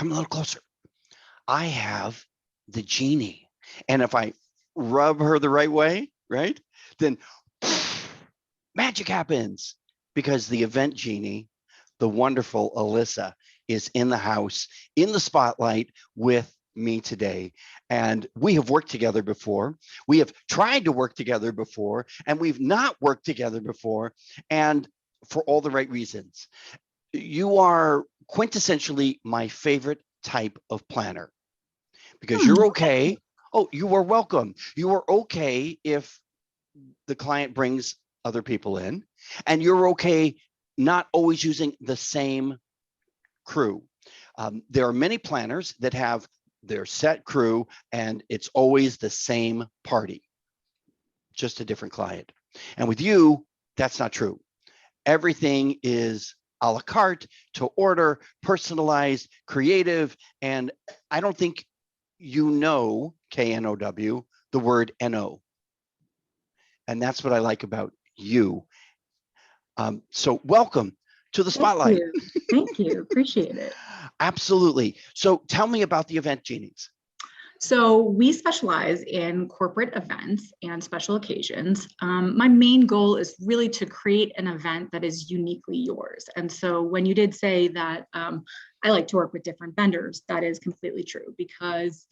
come a little closer. I have the genie. And if I rub her the right way, right, then magic happens because the event genie, the wonderful Alyssa, is in the house, in the spotlight with me today. And we have worked together before. We have tried to work together before, and we've not worked together before, and for all the right reasons. You are quintessentially my favorite type of planner because you're okay. Oh, you are welcome. You are okay if the client brings other people in, and you're okay not always using the same crew. There are many planners that have their set crew and it's always the same party, just a different client. And with you, that's not true. Everything is a la carte, to order, personalized, creative. And I don't think you know, KNOW, the word NO. And that's what I like about you. So welcome to the spotlight. Thank you. Appreciate it. Absolutely. So tell me about the event genies. So we specialize in corporate events and special occasions. My main goal is really to create an event that is uniquely yours. And so when you did say that I like to work with different vendors, that is completely true, because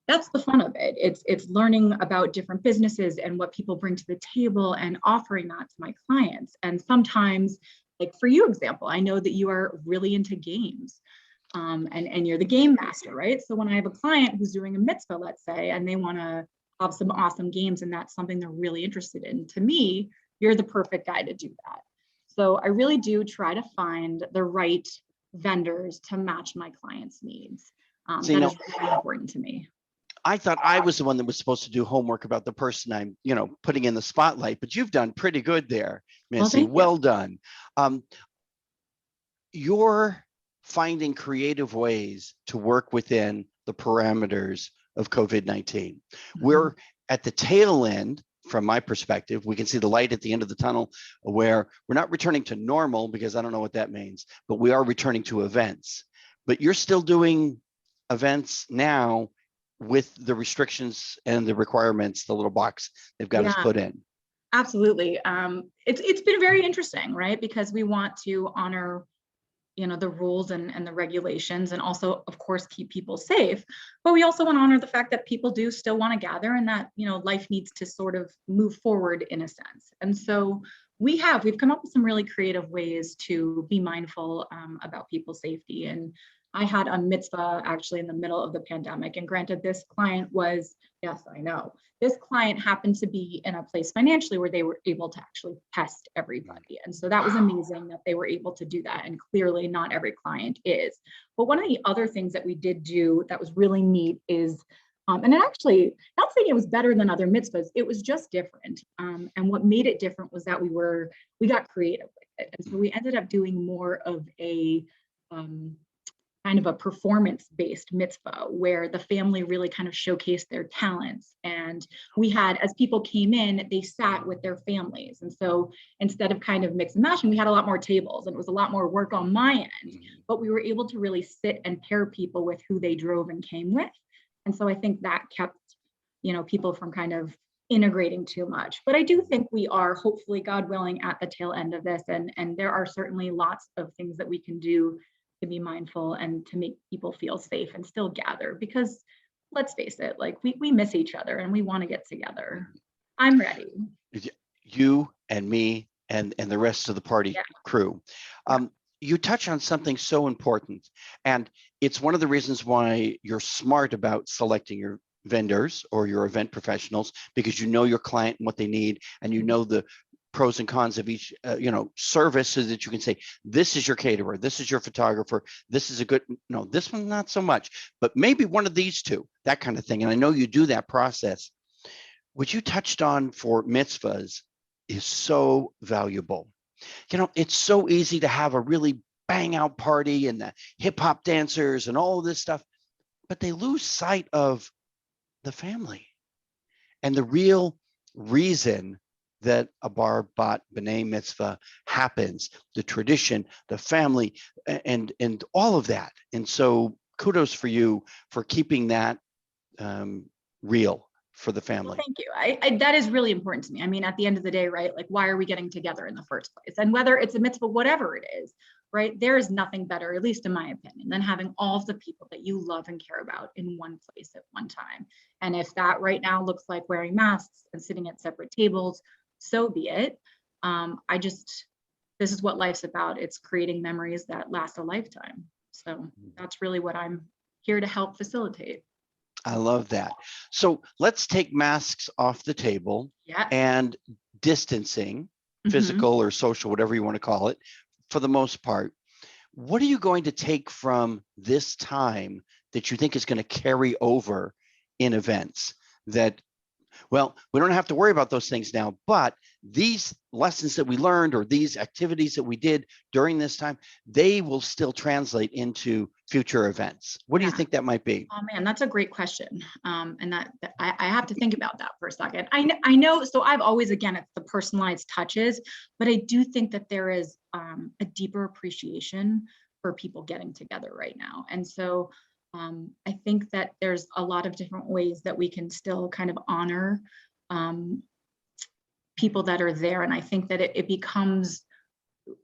that's the fun of it. It's learning about different businesses and what people bring to the table and offering that to my clients. And sometimes, like for you example, I know that you are really into games. And you're the game master, right? So when I have a client who's doing a mitzvah, let's say, and they want to have some awesome games and that's something they're really interested in, to me, you're the perfect guy to do that. So I really do try to find the right vendors to match my clients' needs. That is really important to me. I thought I was the one that was supposed to do homework about the person I'm, putting in the spotlight, but you've done pretty good there, Missy. Well done. You're finding creative ways to work within the parameters of COVID-19. We're at the tail end, from my perspective. We can see the light at the end of the tunnel where we're not returning to normal, because I don't know what that means, but we are returning to events. But you're still doing events now with the restrictions and the requirements, the little box they've got us put in. Absolutely. It's been very interesting, right? Because we want to honor the rules and the regulations, and also, of course, keep people safe. But we also want to honor the fact that people do still want to gather, and that, life needs to sort of move forward in a sense. And so we've come up with some really creative ways to be mindful about people's safety. And I had a mitzvah actually in the middle of the pandemic. And granted, this client was, yes, I know, this client happened to be in a place financially where they were able to actually test everybody. And so that was amazing that they were able to do that. And clearly not every client is. But one of the other things that we did do that was really neat is, and it actually, not saying it was better than other mitzvahs, it was just different. And what made it different was that we got creative with it. And so we ended up doing more of a, kind of a performance-based mitzvah where the family really kind of showcased their talents. And we had, as people came in, they sat with their families. And so instead of kind of mix and matching, we had a lot more tables, and it was a lot more work on my end, but we were able to really sit and pair people with who they drove and came with. And so I think that kept, people from kind of integrating too much. But I do think we are, hopefully, God willing, at the tail end of this. And there are certainly lots of things that we can do to be mindful and to make people feel safe and still gather, because let's face it, like we miss each other and we want to get together. I'm ready. You and me and the rest of the party crew. You touch on something so important, and it's one of the reasons why you're smart about selecting your vendors or your event professionals, because you know your client and what they need, and you know the pros and cons of each service, so that you can say, this is your caterer, this is your photographer, this is a good, no, this one not so much, but maybe one of these two, that kind of thing. And I know you do that process. What you touched on for mitzvahs is so valuable. It's so easy to have a really bang out party and the hip hop dancers and all of this stuff, but they lose sight of the family and the real reason that a bar bat b'nai mitzvah happens, the tradition, the family, and all of that. And so kudos for you for keeping that real for the Well, family. thank you. That is really important to me. I mean, at the end of the day, right? Like, why are we getting together in the first place? And whether it's a mitzvah, whatever it is, right? There is nothing better, at least in my opinion, than having all of the people that you love and care about in one place at one time. And if that right now looks like wearing masks and sitting at separate tables, so be it. This is what life's about. It's creating memories that last a lifetime. So that's really what I'm here to help facilitate. I love that. So let's take masks off the table. Yeah. And distancing, physical or social, whatever you want to call it, for the most part. What are you going to take from this time that you think is going to carry over in events that, well, we don't have to worry about those things now, but these lessons that we learned or these activities that we did during this time, they will still translate into future events. What do you think that might be? Oh man, that's a great question. And that I have to think about that for a second. I know, so I've always, again, it's the personalized touches, but I do think that there is a deeper appreciation for people getting together right now. And so I think that there's a lot of different ways that we can still kind of honor people that are there. And I think that it becomes,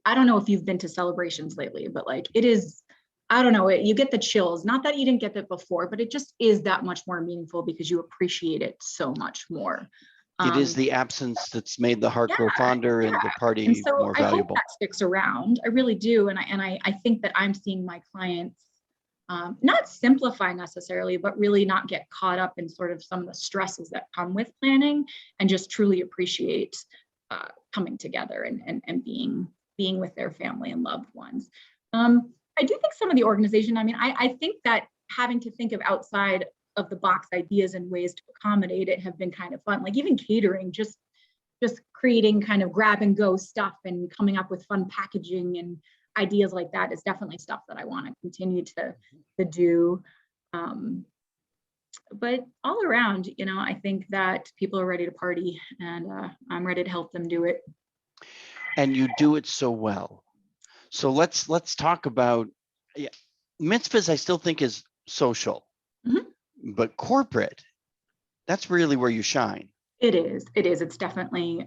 I don't know if you've been to celebrations lately, but like it is, I don't know, you get the chills. Not that you didn't get that before, but it just is that much more meaningful because you appreciate it so much more. It is the absence that's made the heart grow fonder and the party more valuable. I hope that sticks around. I really do. And I think that I'm seeing my clients not simplify necessarily, but really not get caught up in sort of some of the stresses that come with planning and just truly appreciate coming together and being with their family and loved ones. I do think some of the organization, I mean, I think that having to think of outside of the box ideas and ways to accommodate it have been kind of fun. Like even catering, just creating kind of grab and go stuff and coming up with fun packaging and ideas like that is definitely stuff that I want to continue to do. But all around, you know, I think that people are ready to party and I'm ready to help them do it. And you do it so well. So let's talk about mitzvahs. I still think is social, but corporate, that's really where you shine. It is. It's definitely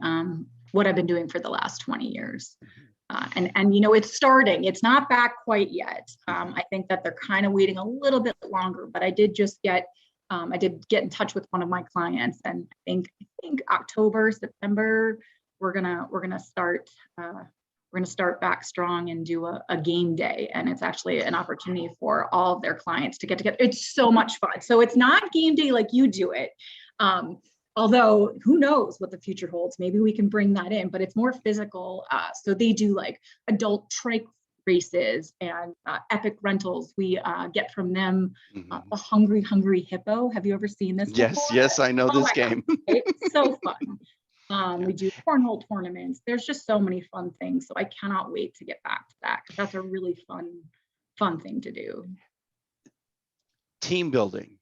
what I've been doing for the last 20 years. And you know, it's starting. It's not back quite yet. I think that they're kind of waiting a little bit longer, but I did get in touch with one of my clients, and I think October, September, we're gonna start back strong and do a game day. And it's actually an opportunity for all of their clients to get together. It's so much fun. So it's not game day like you do it. Although who knows what the future holds, maybe we can bring that in, but it's more physical. So they do like adult trike races and epic rentals. We get from them the Hungry Hippo. Have you ever seen this? Yes, I know this game. It's so fun. We do cornhole tournaments. There's just so many fun things. So I cannot wait to get back to that because that's a really fun thing to do. Team building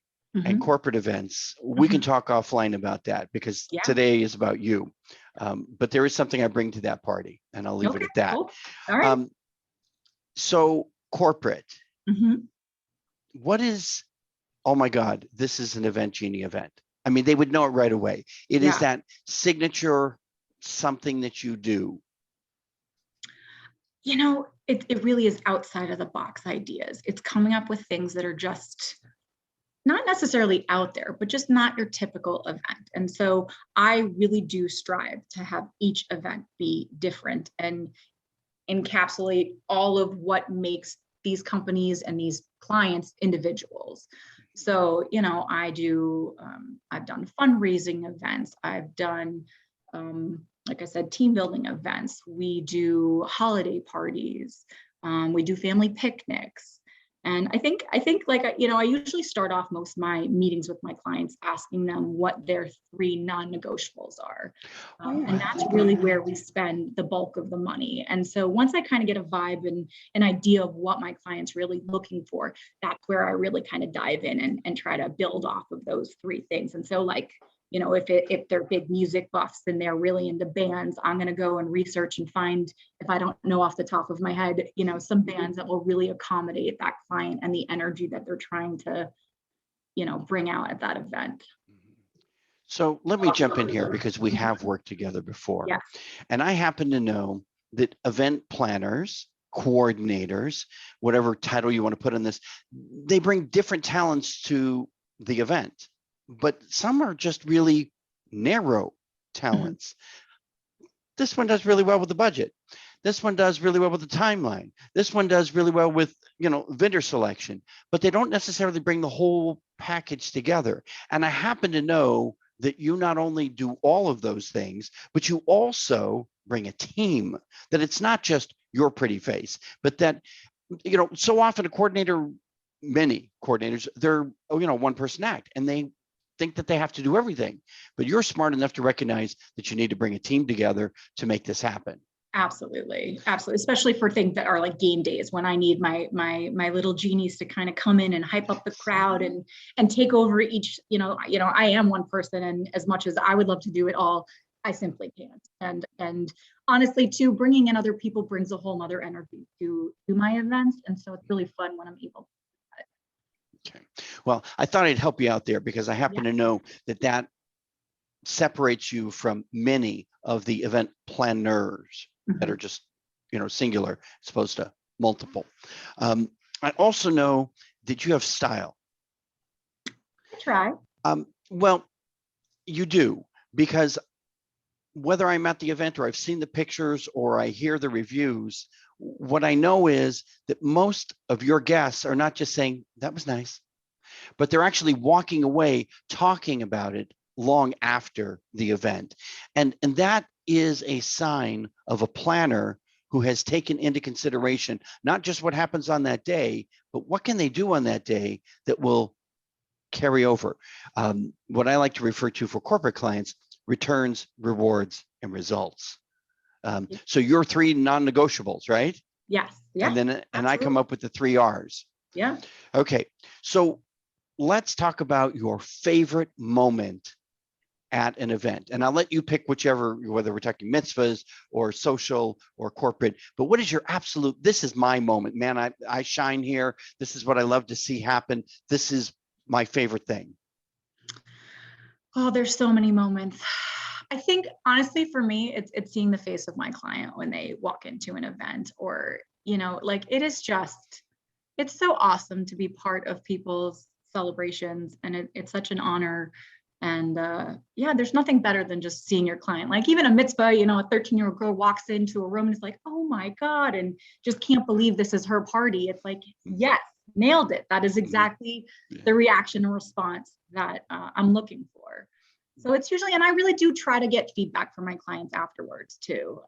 and corporate events. We can talk offline about that because today is about you. But there is something I bring to that party and I'll leave it at that. Cool. All right. So corporate, what is, oh my God, this is an event, Genie event. I mean, they would know it right away. It is that signature something that you do. You know, it really is outside of the box ideas. It's coming up with things that are just not necessarily out there, but just not your typical event. And so I really do strive to have each event be different and encapsulate all of what makes these companies and these clients individuals. So, you know, I've done fundraising events. I've done, like I said, team building events. We do holiday parties. We do family picnics. And I think like, you know, I usually start off most of my meetings with my clients asking them what their 3 non-negotiables are. And that's really where we spend the bulk of the money. And so once I kind of get a vibe and an idea of what my client's really looking for, that's where I really kind of dive in and try to build off of those 3 things. And so like if they're big music buffs and they're really into bands, I'm going to go and research and find, if I don't know off the top of my head, some bands that will really accommodate that client and the energy that they're trying to, bring out at that event. So let me jump in here because we have worked together before. Yes. And I happen to know that event planners, coordinators, whatever title you want to put on this, they bring different talents to the event, but some are just really narrow talents. This one does really well with the budget. This one does really well with the timeline. This one does really well with, vendor selection, but they don't necessarily bring the whole package together. And I happen to know that you not only do all of those things, but you also bring a team, that it's not just your pretty face, but that, so often many coordinators, they're, one person act, and they think that they have to do everything, but you're smart enough to recognize that you need to bring a team together to make this happen. Absolutely. Especially for things that are like game days, when I need my little genies to kind of come in and hype up the crowd and take over each, I am one person, and as much as I would love to do it all, I simply can't. And honestly, too, bringing in other people brings a whole nother energy to my events. And so it's really fun when I'm able to. Okay. Well, I thought I'd help you out there because I happen to know that separates you from many of the event planners that are just, singular, as opposed to multiple. I also know that you have style. I try. Well, you do, because whether I'm at the event or I've seen the pictures or I hear the reviews, what I know is that most of your guests are not just saying, that was nice, but they're actually walking away talking about it long after the event. And that is a sign of a planner who has taken into consideration not just what happens on that day, but what can they do on that day that will carry over. What I like to refer to for corporate clients: returns, rewards, and results. So your 3 non-negotiables, right? Yes. Yeah. And I come up with the 3 R's. Yeah. Okay. So let's talk about your favorite moment at an event. And I'll let you pick whichever, whether we're talking mitzvahs or social or corporate, but what is your absolute, this is my moment, man, I shine here. This is what I love to see happen. This is my favorite thing. Oh, there's so many moments. I think honestly, for me, it's seeing the face of my client when they walk into an event, or, it's so awesome to be part of people's celebrations, and it's such an honor. And there's nothing better than just seeing your client. Like even a mitzvah, a 13-year-old girl walks into a room and is like, oh my God, and just can't believe this is her party. It's like, yes, nailed it. That is exactly the reaction and response that I'm looking for. So it's usually, and I really do try to get feedback from my clients afterwards too.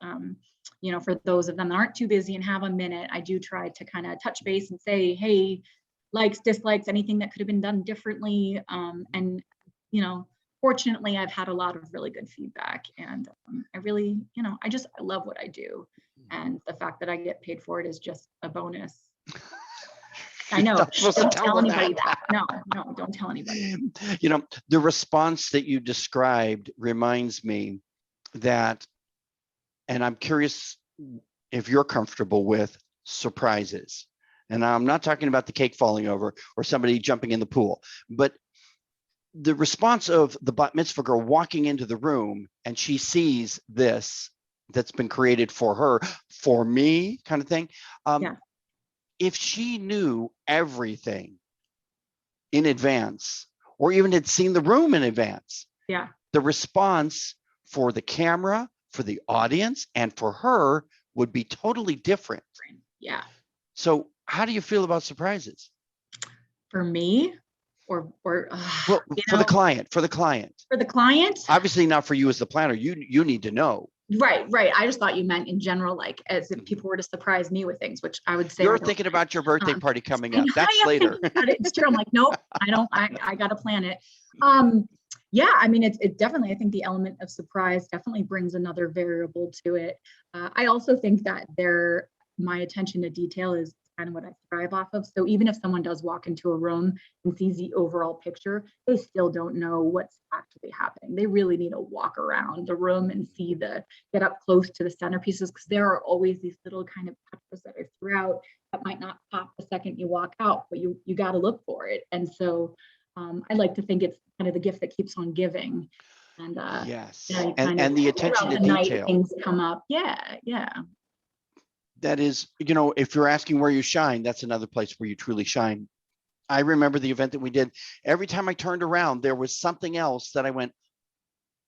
For those of them that aren't too busy and have a minute, I do try to kind of touch base and say, hey, likes, dislikes, anything that could have been done differently. And fortunately, I've had a lot of really good feedback, and I really, I love what I do. And the fact that I get paid for it is just a bonus. I know. Don't tell anybody that. No, don't tell anybody. The response that you described reminds me that, and I'm curious if you're comfortable with surprises. And I'm not talking about the cake falling over or somebody jumping in the pool, but the response of the bat mitzvah girl walking into the room and she sees this that's been created for her, for me, kind of thing. If she knew everything in advance, or even had seen the room in advance, the response for the camera, for the audience, and for her would be totally different. Yeah. So how do you feel about surprises? For me? Or for the client. For the client. Obviously not for you as the planner. You need to know. Right. I just thought you meant in general, like as if people were to surprise me with things, which I would say. You're thinking about your birthday party coming up. That's later. It's true. I'm like, nope, I don't. I got to plan it. It definitely. I think the element of surprise definitely brings another variable to it. I also think that my attention to detail is kind of what I thrive off of. So even if someone does walk into a room and sees the overall picture, they still don't know what's actually happening. They really need to walk around the room and get up close to the centerpieces, because there are always these little kind of touches that are throughout that might not pop the second you walk out, but you got to look for it. And so I like to think it's kind of the gift that keeps on giving. And Yes. you kind And of the attention throughout to the night, detail. things come up. Yeah. That is, if you're asking where you shine, that's another place where you truly shine. I remember the event that we did. Every time I turned around, there was something else that I went,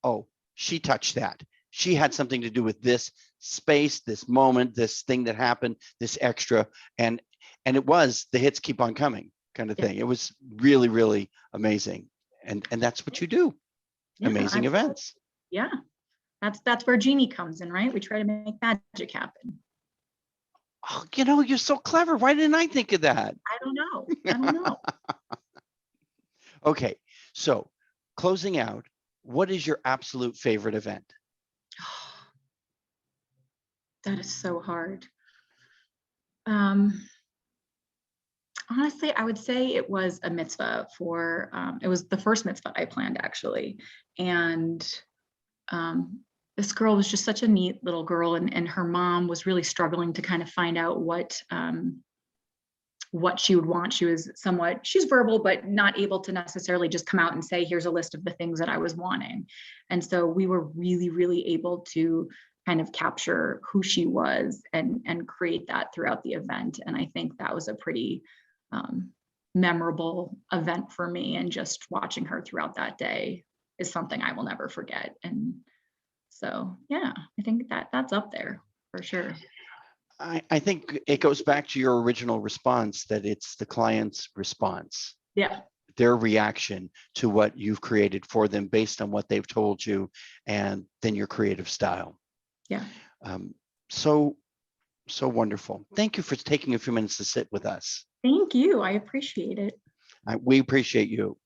oh, she touched that. She had something to do with this space, this moment, this thing that happened, this extra. And it was the hits keep on coming kind of thing. It was really, really amazing. And that's what you do. Yeah, Amazing events. Yeah. That's where Genie comes in, right? We try to make magic happen. Oh, you're so clever. Why didn't I think of that? I don't know. Okay, so closing out, what is your absolute favorite event? That is so hard. Honestly, I would say it was a mitzvah it was the first mitzvah I planned, actually. And this girl was just such a neat little girl, and her mom was really struggling to kind of find out what she would want. She's verbal, but not able to necessarily just come out and say, here's a list of the things that I was wanting. And so we were really, really able to kind of capture who she was and create that throughout the event. And I think that was a pretty memorable event for me. And just watching her throughout that day is something I will never forget. And so, yeah, I think that's up there for sure. I think it goes back to your original response, that it's the client's response. Yeah. Their reaction to what you've created for them based on what they've told you, and then your creative style. Yeah. So wonderful. Thank you for taking a few minutes to sit with us. Thank you. I appreciate it. We appreciate you.